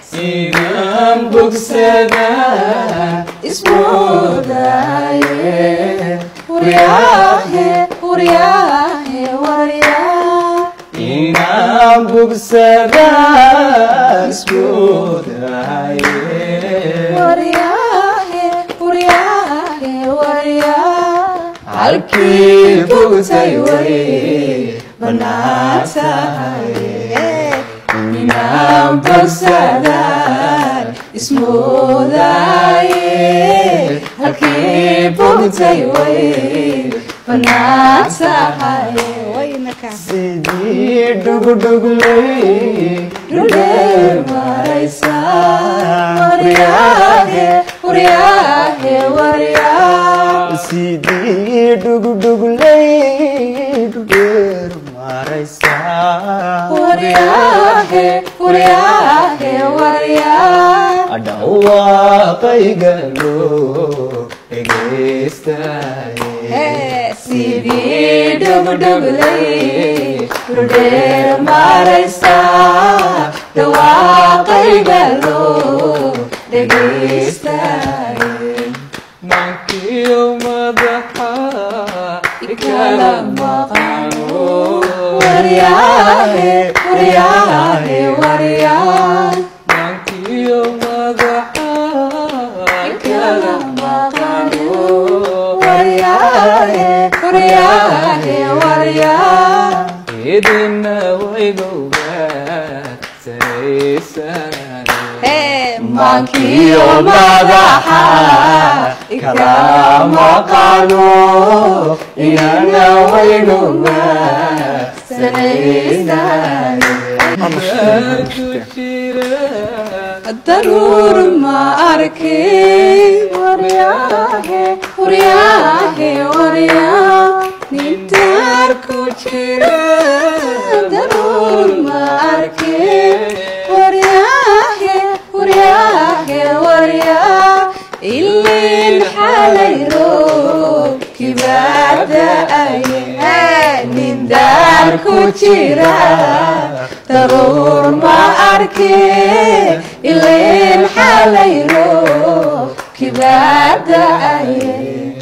Sidang buksada ismudaye Uriahe, uriahe, waria Inam buksada ismudaye Uriahe, uriahe, waria Halki buksay wari banataye Inam buksada ismudaye halkii bogtay way banatahay sidii dhugdhugley dhudheer maraysa wariyaahe wariyaahe wariyaa sidii dhugdhugley dhudheer maraysa wariyaahe wariyaahe wariyaa adawaqaygalo egeystaye sidii dhugdhugley dhudheer maraysa dawaqaygalo egeystaye mankiyo madaxa ikala maqano wariyaahe wariyaahe wariyaa mankiyo madaxa ikala maqano wariyaahe wariyaahe wariyaa idina waygoga saraysane mankiyo madaxa ikala maqano idina waygoga saraysane ضرور ما أركي ورياهي ورياهي ورياه نتار كوشيرا ضرور ما أركي ورياهي ورياهي ورياه اللي نحاليرو كبادة أيه نندار كوشيرا ضرور ما أركي اللي نحاليرو كبادة أيه